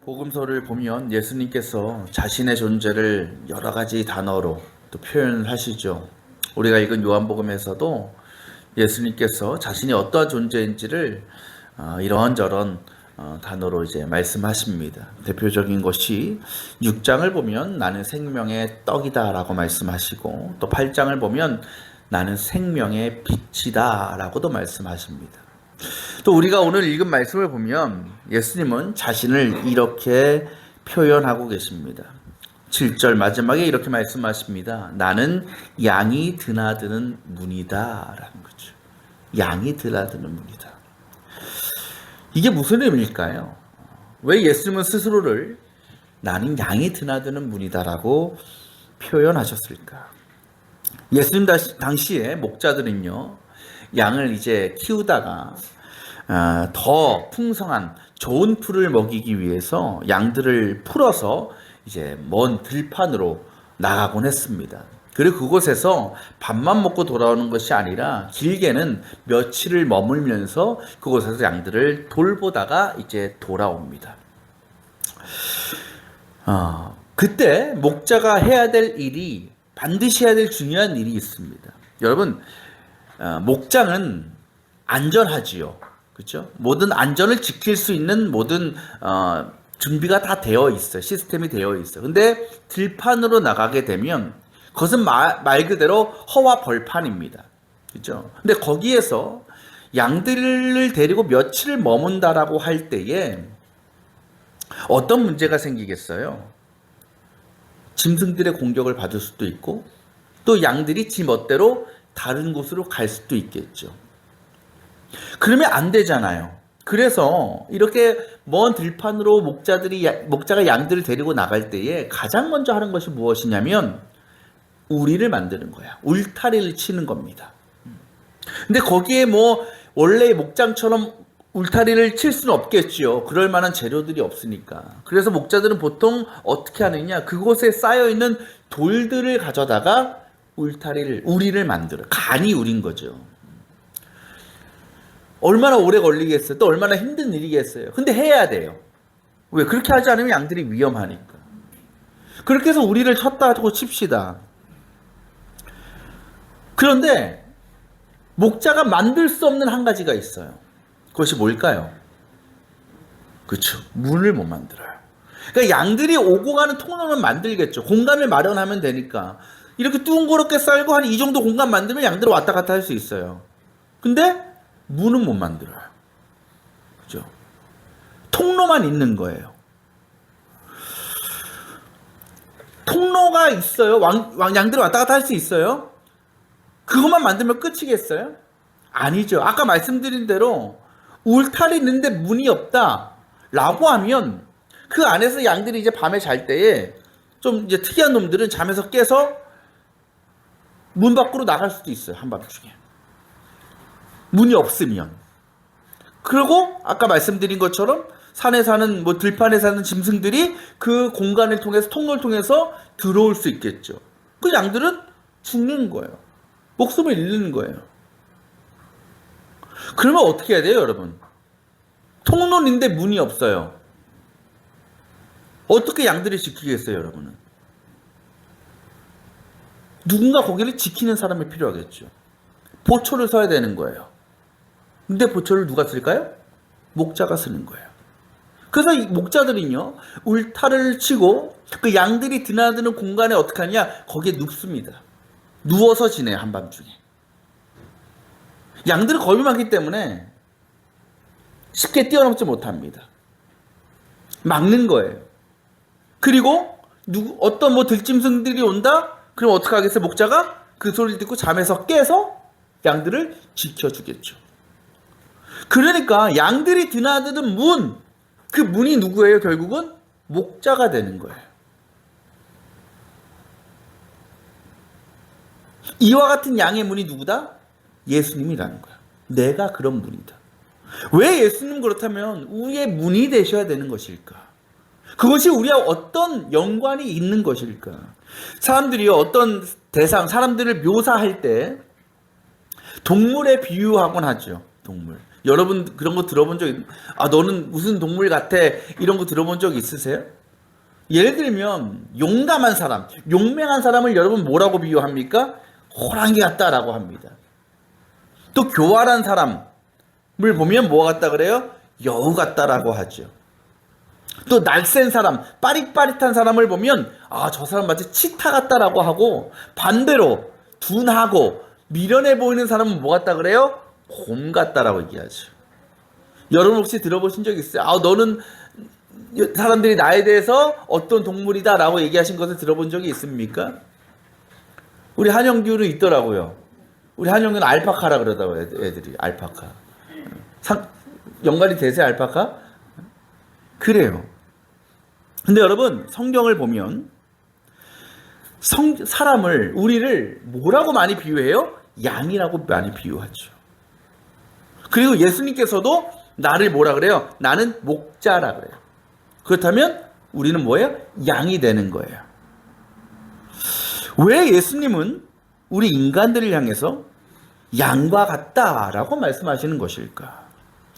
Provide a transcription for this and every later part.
복음서를 보면 예수님께서 자신의 존재를 여러 가지 단어로 또 표현을 하시죠. 우리가 읽은 요한복음에서도 예수님께서 자신이 어떠한 존재인지를 이런저런 단어로 이제 말씀하십니다. 대표적인 것이 6장을 보면 나는 생명의 떡이다 라고 말씀하시고, 또 8장을 보면 나는 생명의 빛이다 라고도 말씀하십니다. 또 우리가 오늘 읽은 말씀을 보면 예수님은 자신을 이렇게 표현하고 계십니다. 7절 마지막에 이렇게 말씀하십니다. 나는 양이 드나드는 문이다 라는 거죠. 양이 드나드는 문이다. 이게 무슨 의미일까요? 왜 예수님은 스스로를 나는 양이 드나드는 문이다 라고 표현하셨을까? 예수님 당시에 목자들은요, 양을 이제 키우다가 더 풍성한 좋은 풀을 먹이기 위해서 양들을 풀어서 이제 먼 들판으로 나가곤 했습니다. 그리고 그곳에서 밥만 먹고 돌아오는 것이 아니라 길게는 며칠을 머물면서 그곳에서 양들을 돌보다가 이제 돌아옵니다. 그때 목자가 해야 될 일이, 반드시 해야 될 중요한 일이 있습니다. 여러분, 목장은 안전하지요. 그렇죠? 모든 안전을 지킬 수 있는 모든 준비가 다 되어 있어요. 시스템이 되어 있어요. 근데 들판으로 나가게 되면 그것은 말 그대로 허와 벌판입니다. 그렇죠? 근데 거기에서 양들을 데리고 며칠을 머문다라고 할 때에 어떤 문제가 생기겠어요? 짐승들의 공격을 받을 수도 있고, 또 양들이 지 멋대로 다른 곳으로 갈 수도 있겠죠. 그러면 안 되잖아요. 그래서 이렇게 먼 들판으로 목자가 양들을 데리고 나갈 때에 가장 먼저 하는 것이 무엇이냐면 우리를 만드는 거야. 울타리를 치는 겁니다. 근데 거기에 원래 목장처럼 울타리를 칠 수는 없겠지요. 그럴 만한 재료들이 없으니까. 그래서 목자들은 보통 어떻게 하느냐, 그곳에 쌓여있는 돌들을 가져다가 우리를 만들어요. 간이 우린 거죠. 얼마나 오래 걸리겠어요? 또 얼마나 힘든 일이겠어요? 근데 해야 돼요. 왜? 그렇게 하지 않으면 양들이 위험하니까. 그렇게 해서 우리를 쳤다고 칩시다. 그런데 목자가 만들 수 없는 한 가지가 있어요. 그것이 뭘까요? 그렇죠. 문을 못 만들어요. 그러니까 양들이 오고 가는 통로는 만들겠죠. 공간을 마련하면 되니까. 이렇게 둥그렇게 썰고 한 이 정도 공간 만들면 양들이 왔다 갔다 할 수 있어요. 근데 문은 못 만들어요. 그죠? 통로만 있는 거예요. 통로가 있어요. 양들이 왔다 갔다 할 수 있어요. 그것만 만들면 끝이겠어요? 아니죠. 아까 말씀드린 대로 울타리 있는데 문이 없다 라고 하면 그 안에서 양들이 이제 밤에 잘 때에 좀 이제 특이한 놈들은 잠에서 깨서 문 밖으로 나갈 수도 있어요. 한밤중에. 문이 없으면. 그리고 아까 말씀드린 것처럼 산에 사는 들판에 사는 짐승들이 그 공간을 통해서, 통로를 통해서 들어올 수 있겠죠. 그 양들은 죽는 거예요. 목숨을 잃는 거예요. 그러면 어떻게 해야 돼요, 여러분? 통로인데 문이 없어요. 어떻게 양들이 지키겠어요, 여러분은? 누군가 거기를 지키는 사람이 필요하겠죠. 보초를 서야 되는 거예요. 근데 보초를 누가 쓸까요? 목자가 쓰는 거예요. 그래서 이 목자들은요, 울타리를 치고 그 양들이 드나드는 공간에 어떻게 하냐? 거기에 눕습니다. 누워서 지내요, 한밤중에. 양들은 겁이 많기 때문에 쉽게 뛰어넘지 못합니다. 막는 거예요. 그리고 어떤 들짐승들이 온다? 그럼 어떻게 하겠어요? 목자가 그 소리를 듣고 잠에서 깨서 양들을 지켜주겠죠. 그러니까 양들이 드나드는 문, 그 문이 누구예요? 결국은 목자가 되는 거예요. 이와 같은 양의 문이 누구다? 예수님이라는 거야. 내가 그런 문이다. 왜 예수님 그렇다면 우리의 문이 되셔야 되는 것일까? 그것이 우리와 어떤 연관이 있는 것일까? 사람들이요, 어떤 사람들을 묘사할 때 동물에 비유하곤 하죠. 동물. 여러분 그런 거 들어본 적 너는 무슨 동물 같아? 이런 거 들어본 적 있으세요? 예를 들면 용감한 사람, 용맹한 사람을 여러분 뭐라고 비유합니까? 호랑이 같다라고 합니다. 또 교활한 사람을 보면 뭐 같다 그래요? 여우 같다라고 하죠. 또 날쌘 사람, 빠릿빠릿한 사람을 보면 저 사람 마치 치타 같다라고 하고, 반대로 둔하고 미련해 보이는 사람은 뭐 같다 그래요? 곰 같다라고 얘기하죠. 여러분 혹시 들어보신 적 있어요? 너는 사람들이 나에 대해서 어떤 동물이다 라고 얘기하신 것을 들어본 적이 있습니까? 우리 한영규는 있더라고요. 우리 한영규는 알파카라 그러더라고요. 애들이 알파카. 연관이 되세요? 알파카? 그래요. 근데 여러분 성경을 보면 사람을, 우리를 뭐라고 많이 비유해요? 양이라고 많이 비유하죠. 그리고 예수님께서도 나를 뭐라 그래요? 나는 목자라 그래요. 그렇다면 우리는 뭐예요? 양이 되는 거예요. 왜 예수님은 우리 인간들을 향해서 양과 같다라고 말씀하시는 것일까?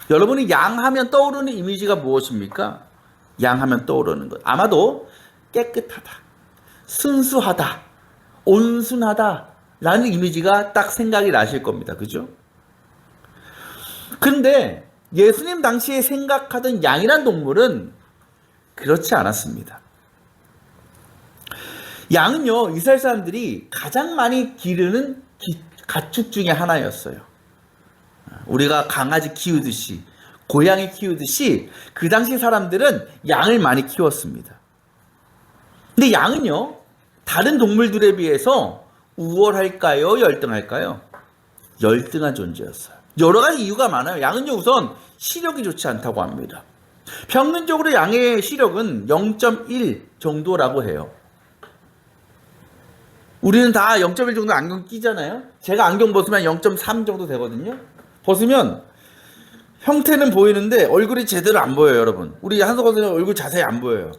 여러분이 양하면 떠오르는 이미지가 무엇입니까? 양하면 떠오르는 것. 아마도 깨끗하다, 순수하다, 온순하다 라는 이미지가 딱 생각이 나실 겁니다. 그죠? 근데 예수님 당시에 생각하던 양이란 동물은 그렇지 않았습니다. 양은요, 이스라엘 사람들이 가장 많이 기르는 가축 중에 하나였어요. 우리가 강아지 키우듯이, 고양이 키우듯이 그 당시 사람들은 양을 많이 키웠습니다. 근데 양은요, 다른 동물들에 비해서 우월할까요? 열등할까요? 열등한 존재였어요. 여러 가지 이유가 많아요. 양은요, 우선 시력이 좋지 않다고 합니다. 평균적으로 양의 시력은 0.1 정도라고 해요. 우리는 다 0.1 정도 안경 끼잖아요. 제가 안경 벗으면 0.3 정도 되거든요. 벗으면 형태는 보이는데 얼굴이 제대로 안 보여요, 여러분. 우리 한석원 선생님 얼굴 자세히 안 보여요.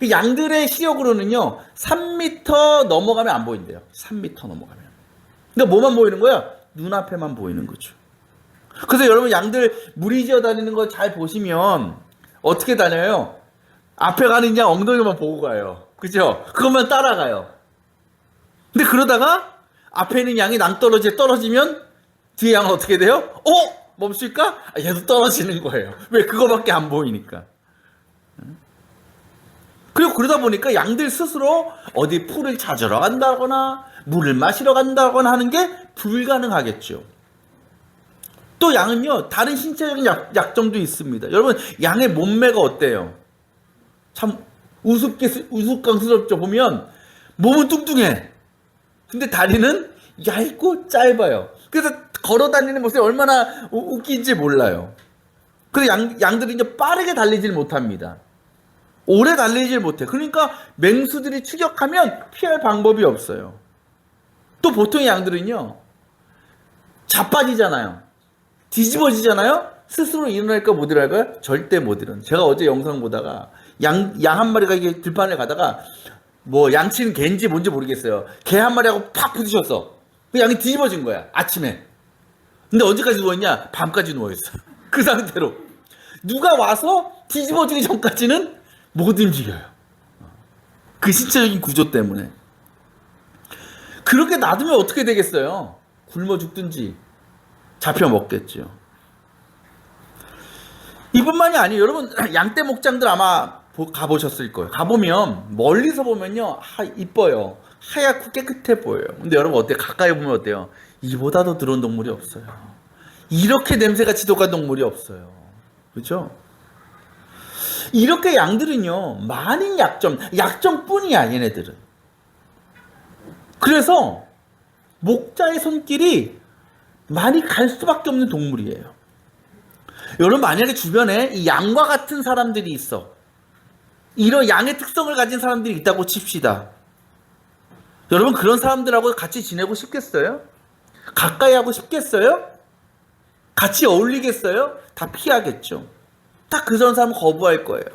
양들의 시력으로는요, 3m 넘어가면 안 보인대요. 3m 넘어가면. 그러니까 뭐만 보이는 거야? 눈앞에만 보이는 거죠. 그래서 여러분 양들 무리지어 다니는 거 잘 보시면 어떻게 다녀요? 앞에 가는 양 엉덩이만 보고 가요. 그죠? 그것만 따라가요. 근데 그러다가 앞에 있는 양이 낭떠러지에 떨어지면 뒤에 양은 어떻게 돼요? 멈출까? 얘도 떨어지는 거예요. 왜? 그거밖에 안 보이니까. 그리고 그러다 보니까 양들 스스로 어디 풀을 찾으러 간다거나 물을 마시러 간다거나 하는 게 불가능하겠죠. 또 양은요, 다른 신체적인 약점도 있습니다. 여러분, 양의 몸매가 어때요? 참 우스꽝스럽죠. 보면 몸은 뚱뚱해. 근데 다리는 얇고 짧아요. 그래서 걸어 다니는 모습이 얼마나 웃긴지 몰라요. 그래서 양들이 이제 빠르게 달리질 못합니다. 오래 달리질 못해. 그러니까 맹수들이 추격하면 피할 방법이 없어요. 또 보통의 양들은요, 자빠지잖아요. 뒤집어지잖아요. 스스로 일어날까 못 일어날까요? 절대 못 일어나. 제가 어제 영상 보다가 양 한 마리가 이게 들판에 가다가 뭐 양치는 개인지 뭔지 모르겠어요. 개 한 마리하고 팍 부딪혔어. 그 양이 뒤집어진 거야, 아침에. 근데 언제까지 누워있냐? 밤까지 누워있어. 그 상태로. 누가 와서 뒤집어지기 전까지는 못 움직여요. 그 신체적인 구조 때문에. 그렇게 놔두면 어떻게 되겠어요? 굶어 죽든지 잡혀 먹겠죠. 이뿐만이 아니에요. 여러분, 양떼 목장들 아마 가보셨을 거예요. 가보면 멀리서 보면요, 이뻐요. 하얗고 깨끗해 보여요. 근데 여러분 어때요? 가까이 보면 어때요? 이보다 더 더러운 동물이 없어요. 이렇게 냄새가 지독한 동물이 없어요. 그렇죠? 이렇게 양들은요, 많은 약점뿐이야, 얘네들은. 그래서 목자의 손길이 많이 갈 수밖에 없는 동물이에요. 여러분, 만약에 주변에 이 양과 같은 사람들이 있어. 이런 양의 특성을 가진 사람들이 있다고 칩시다. 여러분, 그런 사람들하고 같이 지내고 싶겠어요? 가까이 하고 싶겠어요? 같이 어울리겠어요? 다 피하겠죠. 딱 그런 사람은 거부할 거예요.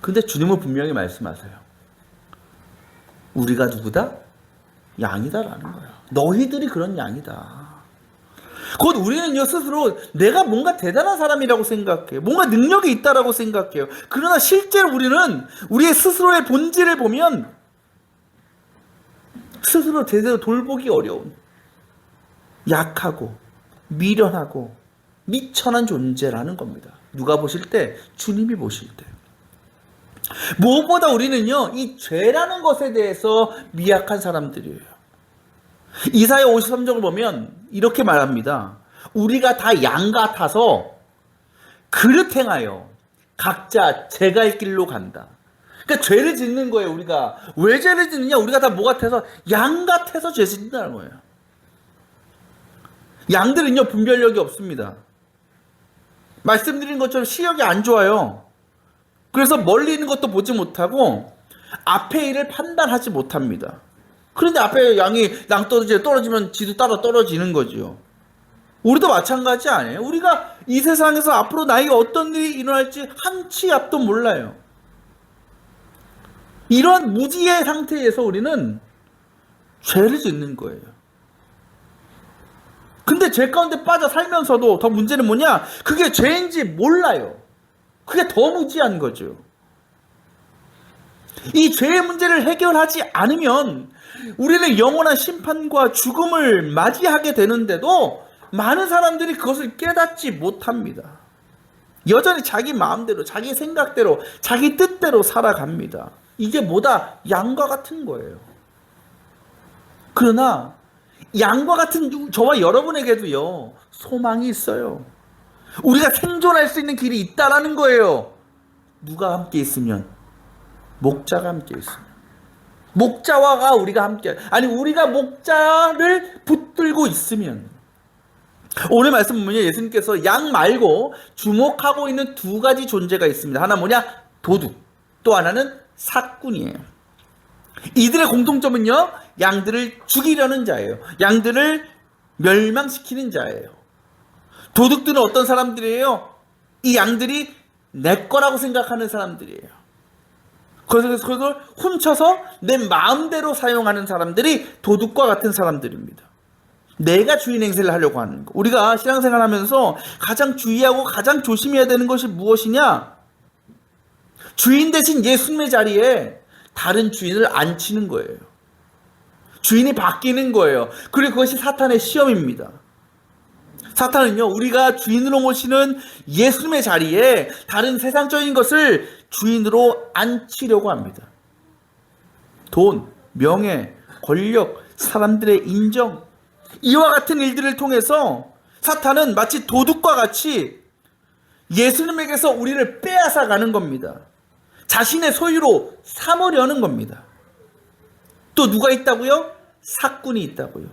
근데 주님은 분명히 말씀하세요. 우리가 누구다? 양이다라는 거예요. 너희들이 그런 양이다. 곧 우리는요, 스스로 내가 뭔가 대단한 사람이라고 생각해요. 뭔가 능력이 있다라고 생각해요. 그러나 실제로 우리는 우리의 스스로의 본질을 보면 스스로 제대로 돌보기 어려운, 약하고 미련하고 미천한 존재라는 겁니다. 누가 보실 때? 주님이 보실 때. 무엇보다 우리는요, 이 죄라는 것에 대해서 미약한 사람들이에요. 이사야 53장을 보면 이렇게 말합니다. 우리가 다 양 같아서 그릇 행하여 각자 제 갈 길로 간다. 그러니까 죄를 짓는 거예요. 우리가 왜 죄를 짓느냐? 우리가 다 뭐 같아서? 양 같아서 죄 짓는다는 거예요. 양들은요, 분별력이 없습니다. 말씀드린 것처럼 시력이 안 좋아요. 그래서 멀리 있는 것도 보지 못하고 앞에 일을 판단하지 못합니다. 그런데 앞에 양이 떨어지면 지도 따라 떨어지는 거죠. 우리도 마찬가지 아니에요? 우리가 이 세상에서 앞으로 나에게 어떤 일이 일어날지 한치 앞도 몰라요. 이런 무지의 상태에서 우리는 죄를 짓는 거예요. 근데 죄 가운데 빠져 살면서도 더 문제는 뭐냐? 그게 죄인지 몰라요. 그게 더 무지한 거죠. 이 죄의 문제를 해결하지 않으면 우리는 영원한 심판과 죽음을 맞이하게 되는데도 많은 사람들이 그것을 깨닫지 못합니다. 여전히 자기 마음대로, 자기 생각대로, 자기 뜻대로 살아갑니다. 이게 뭐다? 양과 같은 거예요. 그러나 양과 같은 저와 여러분에게도요, 소망이 있어요. 우리가 생존할 수 있는 길이 있다라는 거예요. 누가 함께 있으면? 목자가 함께 있으면. 목자와가 우리가 함께, 아니 우리가 목자를 붙들고 있으면. 오늘 말씀 보면 예수님께서 양 말고 주목하고 있는 두 가지 존재가 있습니다. 하나 뭐냐? 도둑. 또 하나는 사꾼이에요. 이들의 공통점은요, 양들을 죽이려는 자예요. 양들을 멸망시키는 자예요. 도둑들은 어떤 사람들이에요? 이 양들이 내 거라고 생각하는 사람들이에요. 그래서 그걸 훔쳐서 내 마음대로 사용하는 사람들이 도둑과 같은 사람들입니다. 내가 주인 행세를 하려고 하는 거. 우리가 신앙생활 하면서 가장 주의하고 가장 조심해야 되는 것이 무엇이냐? 주인 대신 예수님의 자리에 다른 주인을 앉히는 거예요. 주인이 바뀌는 거예요. 그리고 그것이 사탄의 시험입니다. 사탄은요, 우리가 주인으로 모시는 예수님의 자리에 다른 세상적인 것을 주인으로 앉히려고 합니다. 돈, 명예, 권력, 사람들의 인정, 이와 같은 일들을 통해서 사탄은 마치 도둑과 같이 예수님에게서 우리를 빼앗아 가는 겁니다. 자신의 소유로 삼으려는 겁니다. 또 누가 있다고요? 사꾼이 있다고요.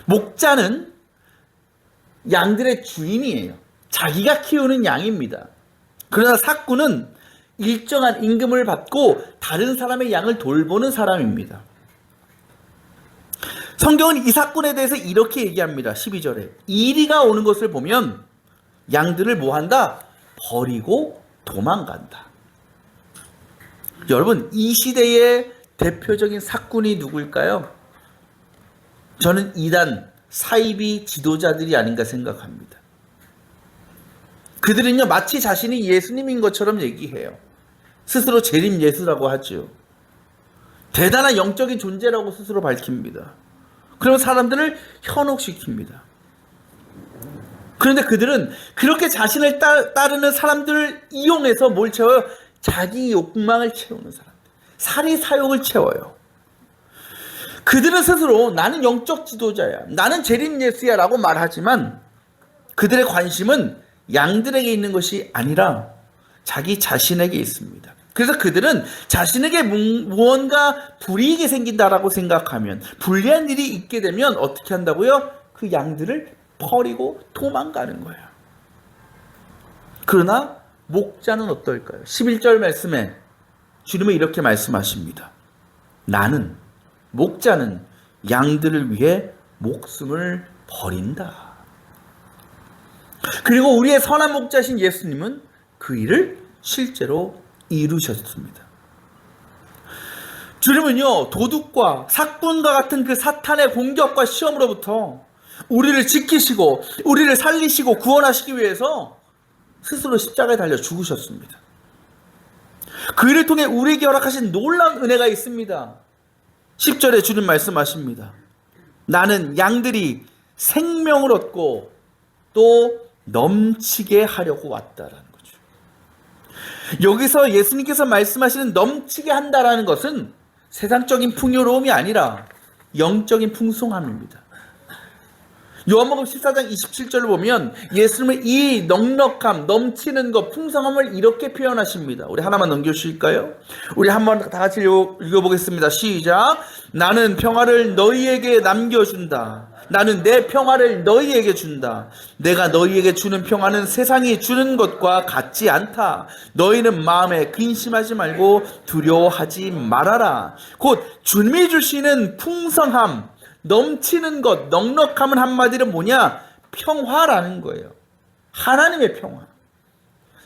목자는 양들의 주인이에요. 자기가 키우는 양입니다. 그러나 사꾼은 일정한 임금을 받고 다른 사람의 양을 돌보는 사람입니다. 성경은 이 사꾼에 대해서 이렇게 얘기합니다. 12절에 이리가 오는 것을 보면 양들을 뭐한다? 버리고 도망간다. 여러분, 이 시대의 대표적인 사꾼이 누구일까요? 저는 이단 사이비 지도자들이 아닌가 생각합니다. 그들은요, 마치 자신이 예수님인 것처럼 얘기해요. 스스로 재림 예수라고 하죠. 대단한 영적인 존재라고 스스로 밝힙니다. 그러면 사람들을 현혹시킵니다. 그런데 그들은 그렇게 자신을 따르는 사람들을 이용해서 뭘 채워요? 자기 욕망을 채우는 사람들. 사리사욕을 채워요. 그들은 스스로 나는 영적 지도자야, 나는 재림 예수야 라고 말하지만 그들의 관심은 양들에게 있는 것이 아니라 자기 자신에게 있습니다. 그래서 그들은 자신에게 무언가 불이익이 생긴다라고 생각하면, 불리한 일이 있게 되면 어떻게 한다고요? 그 양들을 버리고 도망가는 거예요. 그러나 목자는 어떨까요? 11절 말씀에 주님은 이렇게 말씀하십니다. 나는, 목자는 양들을 위해 목숨을 버린다. 그리고 우리의 선한 목자신 예수님은 그 일을 실제로 이루셨습니다. 주님은요, 도둑과 사꾼과 같은 그 사탄의 공격과 시험으로부터 우리를 지키시고 우리를 살리시고 구원하시기 위해서 스스로 십자가에 달려 죽으셨습니다. 그 일을 통해 우리에게 허락하신 놀라운 은혜가 있습니다. 10절에 주님 말씀하십니다. 나는 양들이 생명을 얻고 또 넘치게 하려고 왔다라는 거죠. 여기서 예수님께서 말씀하시는 넘치게 한다라는 것은 세상적인 풍요로움이 아니라 영적인 풍성함입니다. 요한복음 14장 27절을 보면 예수님은 이 넉넉함, 넘치는 것, 풍성함을 이렇게 표현하십니다. 우리 하나만 넘겨주실까요? 우리 한번 다 같이 읽어보겠습니다. 시작. 나는 평화를 너희에게 남겨준다. 나는 내 평화를 너희에게 준다. 내가 너희에게 주는 평화는 세상이 주는 것과 같지 않다. 너희는 마음에 근심하지 말고 두려워하지 말아라. 곧 주님이 주시는 풍성함, 넘치는 것, 넉넉함은 한마디로 뭐냐? 평화라는 거예요. 하나님의 평화.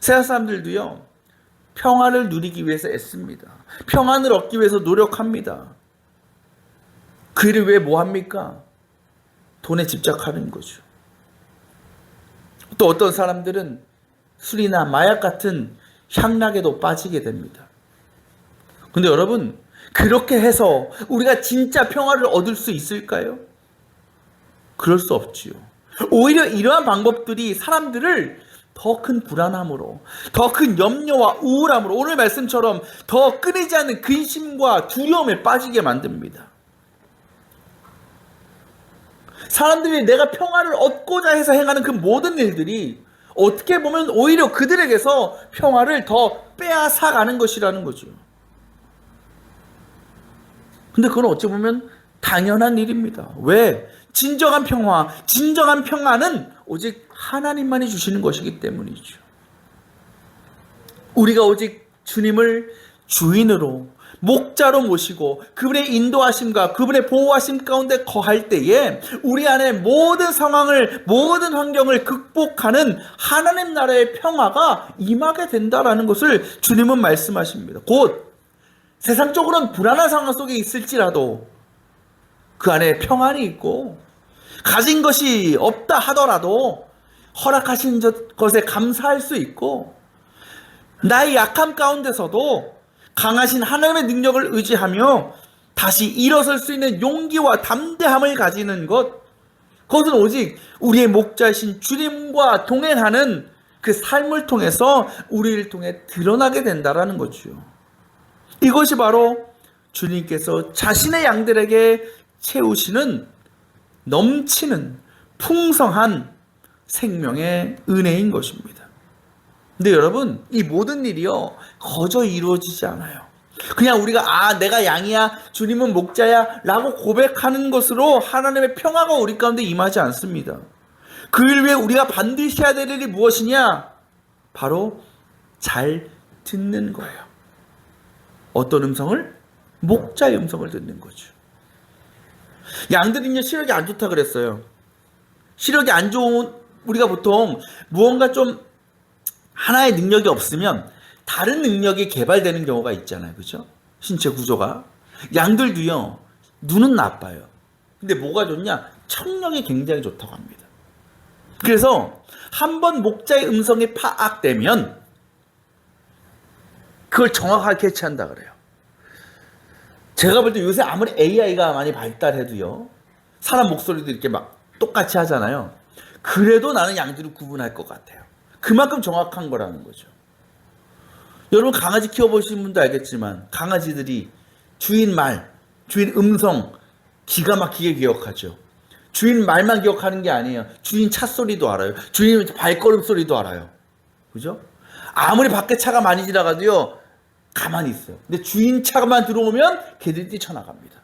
세상 사람들도요, 평화를 누리기 위해서 애씁니다. 평안을 얻기 위해서 노력합니다. 그 일을 왜 뭐합니까? 돈에 집착하는 거죠. 또 어떤 사람들은 술이나 마약 같은 향락에도 빠지게 됩니다. 근데 여러분, 그렇게 해서 우리가 진짜 평화를 얻을 수 있을까요? 그럴 수 없지요. 오히려 이러한 방법들이 사람들을 더 큰 불안함으로, 더 큰 염려와 우울함으로, 오늘 말씀처럼 더 끊이지 않는 근심과 두려움에 빠지게 만듭니다. 사람들이 내가 평화를 얻고자 해서 행하는 그 모든 일들이 어떻게 보면 오히려 그들에게서 평화를 더 빼앗아가는 것이라는 거죠. 근데 그건 어찌 보면 당연한 일입니다. 왜? 진정한 평화, 진정한 평안은 오직 하나님만이 주시는 것이기 때문이죠. 우리가 오직 주님을 주인으로, 목자로 모시고 그분의 인도하심과 그분의 보호하심 가운데 거할 때에 우리 안에 모든 상황을, 모든 환경을 극복하는 하나님 나라의 평화가 임하게 된다라는 것을 주님은 말씀하십니다. 곧 세상적으로는 불안한 상황 속에 있을지라도 그 안에 평안이 있고, 가진 것이 없다 하더라도 허락하신 것에 감사할 수 있고, 나의 약함 가운데서도 강하신 하나님의 능력을 의지하며 다시 일어설 수 있는 용기와 담대함을 가지는 것, 그것은 오직 우리의 목자이신 주님과 동행하는 그 삶을 통해서 우리를 통해 드러나게 된다라는 거죠. 이것이 바로 주님께서 자신의 양들에게 채우시는 넘치는 풍성한 생명의 은혜인 것입니다. 근데 여러분, 이 모든 일이요, 거저 이루어지지 않아요. 그냥 우리가 내가 양이야, 주님은 목자야 라고 고백하는 것으로 하나님의 평화가 우리 가운데 임하지 않습니다. 그 일 위해 우리가 반드시 해야 될 일이 무엇이냐? 바로 잘 듣는 거예요. 어떤 음성을? 목자의 음성을 듣는 거죠. 양들은요, 시력이 안 좋다 그랬어요. 시력이 안 좋은, 우리가 보통 무언가 좀 하나의 능력이 없으면 다른 능력이 개발되는 경우가 있잖아요. 그죠? 신체 구조가. 양들도요, 눈은 나빠요. 근데 뭐가 좋냐? 청력이 굉장히 좋다고 합니다. 그래서 한번 목자의 음성이 파악되면 그걸 정확하게 캐치한다 그래요. 제가 볼 때 요새 아무리 AI가 많이 발달해도요, 사람 목소리도 이렇게 막 똑같이 하잖아요. 그래도 나는 양들을 구분할 것 같아요. 그만큼 정확한 거라는 거죠. 여러분 강아지 키워보신 분도 알겠지만 강아지들이 주인 말, 주인 음성 기가 막히게 기억하죠. 주인 말만 기억하는 게 아니에요. 주인 차 소리도 알아요. 주인 발걸음 소리도 알아요. 그죠? 아무리 밖에 차가 많이 지나가도요, 가만히 있어요. 근데 주인 차만 들어오면 걔들이 뛰쳐나갑니다.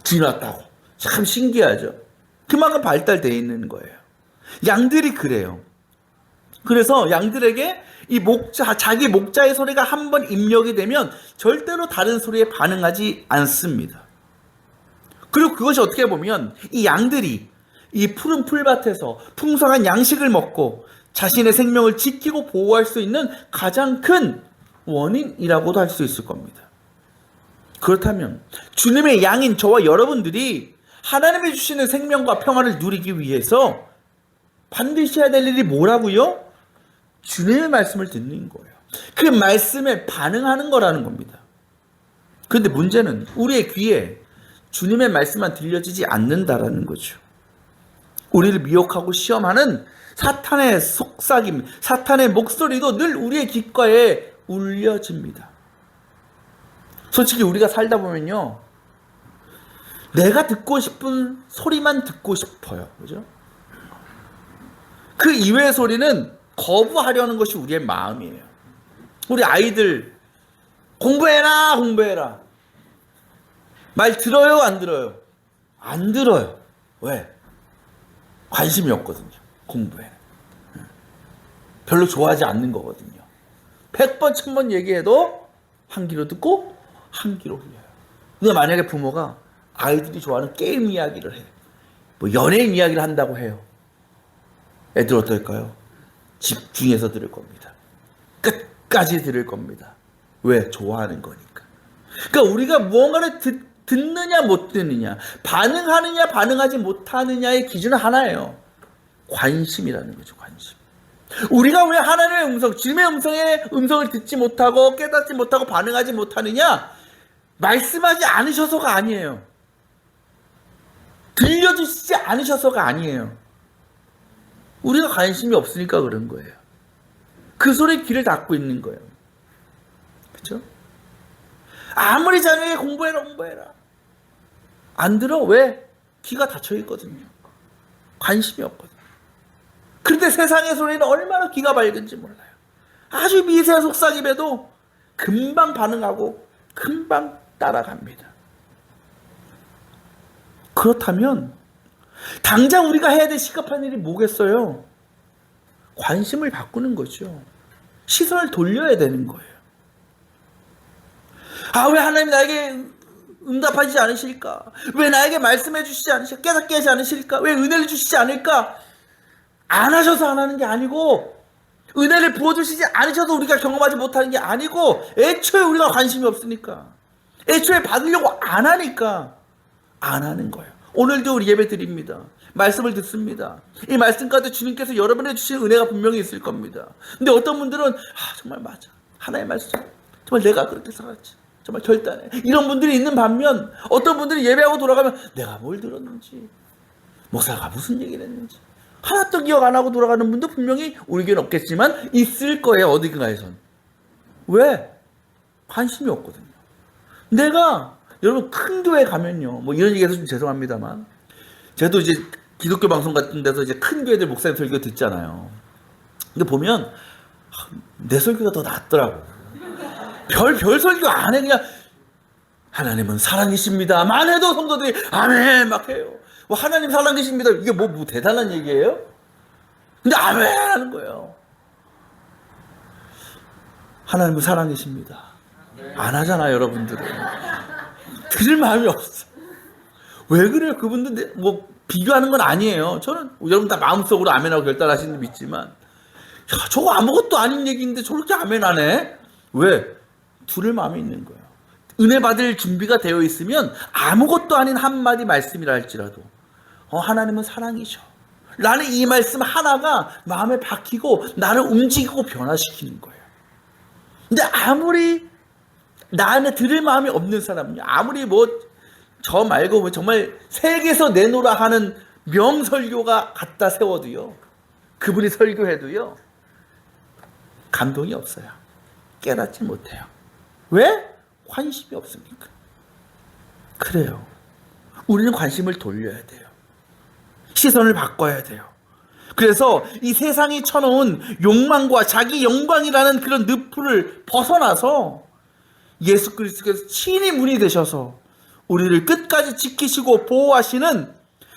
주인 왔다고. 참 신기하죠? 그만큼 발달되어 있는 거예요. 양들이 그래요. 그래서 양들에게 이 목자, 자기 목자의 소리가 한번 입력이 되면 절대로 다른 소리에 반응하지 않습니다. 그리고 그것이 어떻게 보면 이 양들이 이 푸른 풀밭에서 풍성한 양식을 먹고 자신의 생명을 지키고 보호할 수 있는 가장 큰 원인이라고도 할 수 있을 겁니다. 그렇다면 주님의 양인 저와 여러분들이 하나님이 주시는 생명과 평안을 누리기 위해서 반드시 해야 될 일이 뭐라고요? 주님의 말씀을 듣는 거예요. 그 말씀에 반응하는 거라는 겁니다. 그런데 문제는 우리의 귀에 주님의 말씀만 들려지지 않는다라는 거죠. 우리를 미혹하고 시험하는 사탄의 속삭임, 사탄의 목소리도 늘 우리의 귓가에 울려집니다. 솔직히 우리가 살다 보면요, 내가 듣고 싶은 소리만 듣고 싶어요. 그죠? 그 이외의 소리는 거부하려는 것이 우리의 마음이에요. 우리 아이들 공부해라, 공부해라. 말 들어요, 안 들어요? 안 들어요. 왜? 관심이 없거든요. 공부에. 별로 좋아하지 않는 거거든요. 100번, 1000번 얘기해도 한 귀로 듣고 한 귀로 흘려요. 근데 만약에 부모가 아이들이 좋아하는 게임 이야기를 해, 뭐 연예인 이야기를 한다고 해요. 애들 어떨까요? 집중해서 들을 겁니다. 끝까지 들을 겁니다. 왜? 좋아하는 거니까. 그러니까 우리가 무언가를 듣느냐 못 듣느냐, 반응하느냐 반응하지 못하느냐의 기준은 하나예요. 관심이라는 거죠. 관심. 우리가 왜 하나님의 음성, 주님의 음성을 듣지 못하고 깨닫지 못하고 반응하지 못하느냐? 말씀하지 않으셔서가 아니에요. 들려주시지 않으셔서가 아니에요. 우리가 관심이 없으니까 그런 거예요. 그 소리에 귀를 닫고 있는 거예요. 그렇죠? 아무리 자녀에게 공부해라, 공부해라. 안 들어. 왜? 귀가 닫혀 있거든요. 관심이 없거든요. 그런데 세상의 소리는 얼마나 귀가 밝은지 몰라요. 아주 미세한 속삭임에도 금방 반응하고 금방 따라갑니다. 그렇다면 당장 우리가 해야 될 시급한 일이 뭐겠어요? 관심을 바꾸는 거죠. 시선을 돌려야 되는 거예요. 아, 왜 하나님 나에게 응답하지 않으실까? 왜 나에게 말씀해 주시지 않으실까? 깨닫게 하지 않으실까? 왜 은혜를 주시지 않을까? 안 하셔서 안 하는 게 아니고, 은혜를 부어주시지 않으셔도 우리가 경험하지 못하는 게 아니고, 애초에 우리가 관심이 없으니까, 애초에 받으려고 안 하니까 안 하는 거예요. 오늘도 우리 예배 드립니다. 말씀을 듣습니다. 이 말씀 가운데 주님께서 여러분에게 주신 은혜가 분명히 있을 겁니다. 근데 어떤 분들은 정말 맞아. 하나의 말씀. 정말 내가 그렇게 살았지. 정말 결단해. 이런 분들이 있는 반면 어떤 분들이 예배하고 돌아가면 내가 뭘 들었는지, 목사가 무슨 얘기를 했는지 하나도 기억 안 하고 돌아가는 분도 분명히 우리 교회는 없겠지만 있을 거예요. 어디가에선. 왜? 관심이 없거든요. 내가 여러분 큰 교회 가면요, 뭐 이런 얘기해서 좀 죄송합니다만, 저도 이제 기독교 방송 같은 데서 이제 큰 교회들 목사님 설교 듣잖아요. 근데 보면 내 설교가 더 낫더라고. 별 설교 안 해. 그냥 하나님은 사랑이십니다만 해도 성도들이 아멘 막 해요. 뭐 하나님 사랑이십니다. 이게 뭐 대단한 얘기예요? 근데 아멘 하는 거예요. 하나님은 사랑이십니다. 안 하잖아요, 여러분들은. 들을 마음이 없어. 왜 그래요? 그분들 뭐 비교하는 건 아니에요. 저는 여러분 다 마음속으로 아멘하고 결단하시는 분 믿지만, 야, 저거 아무것도 아닌 얘기인데 저렇게 아멘 안 해? 왜? 들을 마음이 있는 거예요. 은혜 받을 준비가 되어 있으면 아무것도 아닌 한마디 말씀이라 할지라도 하나님은 사랑이셔 라는 이 말씀 하나가 마음에 박히고 나를 움직이고 변화시키는 거예요. 근데 아무리 나 안에 들을 마음이 없는 사람은요, 아무리 저 말고 정말 세계에서 내놓으라 하는 명설교가 갖다 세워도요, 그분이 설교해도요, 감동이 없어요. 깨닫지 못해요. 왜? 관심이 없으니까. 그래요. 우리는 관심을 돌려야 돼요. 시선을 바꿔야 돼요. 그래서 이 세상이 쳐놓은 욕망과 자기 영광이라는 그런 늪을 벗어나서 예수 그리스도께서 친히 문이 되셔서 우리를 끝까지 지키시고 보호하시는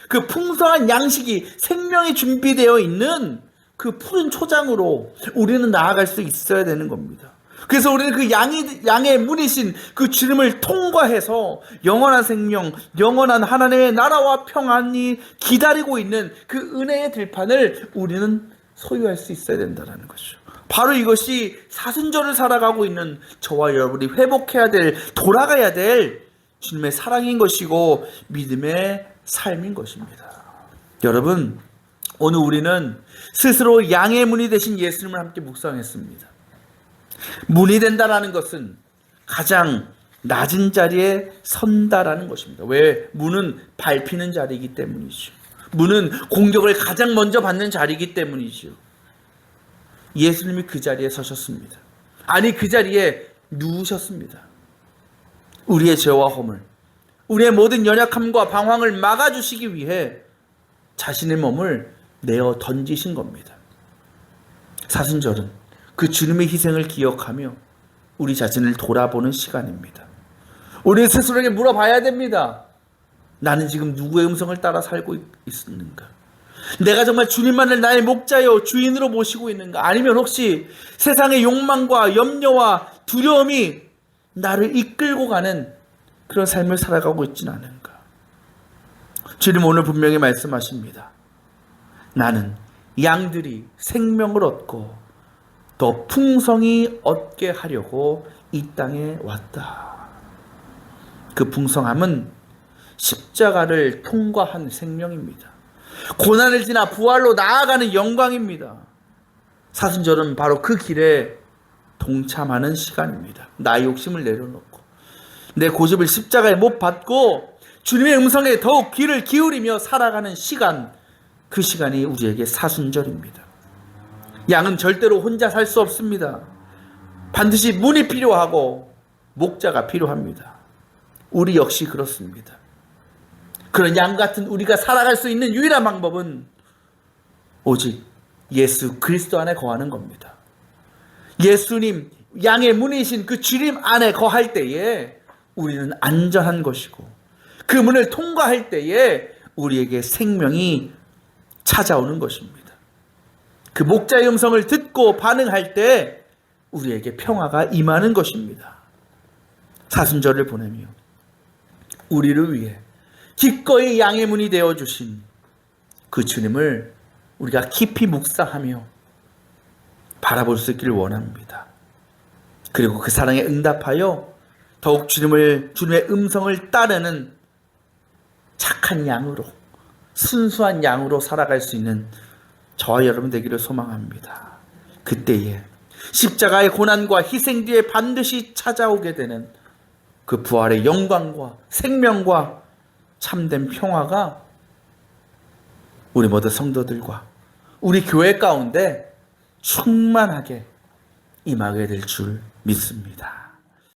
그 풍성한 양식이 생명이 준비되어 있는 그 푸른 초장으로 우리는 나아갈 수 있어야 되는 겁니다. 그래서 우리는 그 양의 문이신 그 주님을 통과해서 영원한 생명, 영원한 하나님의 나라와 평안이 기다리고 있는 그 은혜의 들판을 우리는 소유할 수 있어야 된다는 것이죠. 바로 이것이 사순절을 살아가고 있는 저와 여러분이 회복해야 될, 돌아가야 될 주님의 사랑인 것이고 믿음의 삶인 것입니다. 여러분, 오늘 우리는 스스로 양의 문이 되신 예수님을 함께 묵상했습니다. 문이 된다라는 것은 가장 낮은 자리에 선다라는 것입니다. 왜? 문은 밟히는 자리이기 때문이죠. 문은 공격을 가장 먼저 받는 자리이기 때문이죠. 예수님이 그 자리에 서셨습니다. 아니, 그 자리에 누우셨습니다. 우리의 죄와 허물, 우리의 모든 연약함과 방황을 막아주시기 위해 자신의 몸을 내어 던지신 겁니다. 사순절은 그 주님의 희생을 기억하며 우리 자신을 돌아보는 시간입니다. 우리 스스로에게 물어봐야 됩니다. 나는 지금 누구의 음성을 따라 살고 있는가? 내가 정말 주님만을 나의 목자여 주인으로 모시고 있는가? 아니면 혹시 세상의 욕망과 염려와 두려움이 나를 이끌고 가는 그런 삶을 살아가고 있지는 않은가? 주님 오늘 분명히 말씀하십니다. 나는 양들이 생명을 얻고 더 풍성히 얻게 하려고 이 땅에 왔다. 그 풍성함은 십자가를 통과한 생명입니다. 고난을 지나 부활로 나아가는 영광입니다. 사순절은 바로 그 길에 동참하는 시간입니다. 나의 욕심을 내려놓고 내 고집을 십자가에 못 박고 주님의 음성에 더욱 귀를 기울이며 살아가는 시간, 그 시간이 우리에게 사순절입니다. 양은 절대로 혼자 살 수 없습니다. 반드시 문이 필요하고 목자가 필요합니다. 우리 역시 그렇습니다. 그런 양 같은 우리가 살아갈 수 있는 유일한 방법은 오직 예수 그리스도 안에 거하는 겁니다. 예수님, 양의 문이신 그 주님 안에 거할 때에 우리는 안전한 것이고, 그 문을 통과할 때에 우리에게 생명이 찾아오는 것입니다. 그 목자의 음성을 듣고 반응할 때 우리에게 평화가 임하는 것입니다. 사순절을 보내며 우리를 위해 기꺼이 양의 문이 되어주신 그 주님을 우리가 깊이 묵상하며 바라볼 수 있기를 원합니다. 그리고 그 사랑에 응답하여 더욱 주님의 음성을 따르는 착한 양으로, 순수한 양으로 살아갈 수 있는 저와 여러분 되기를 소망합니다. 그때에 십자가의 고난과 희생 뒤에 반드시 찾아오게 되는 그 부활의 영광과 생명과 참된 평화가 우리 모두 성도들과 우리 교회 가운데 충만하게 임하게 될 줄 믿습니다.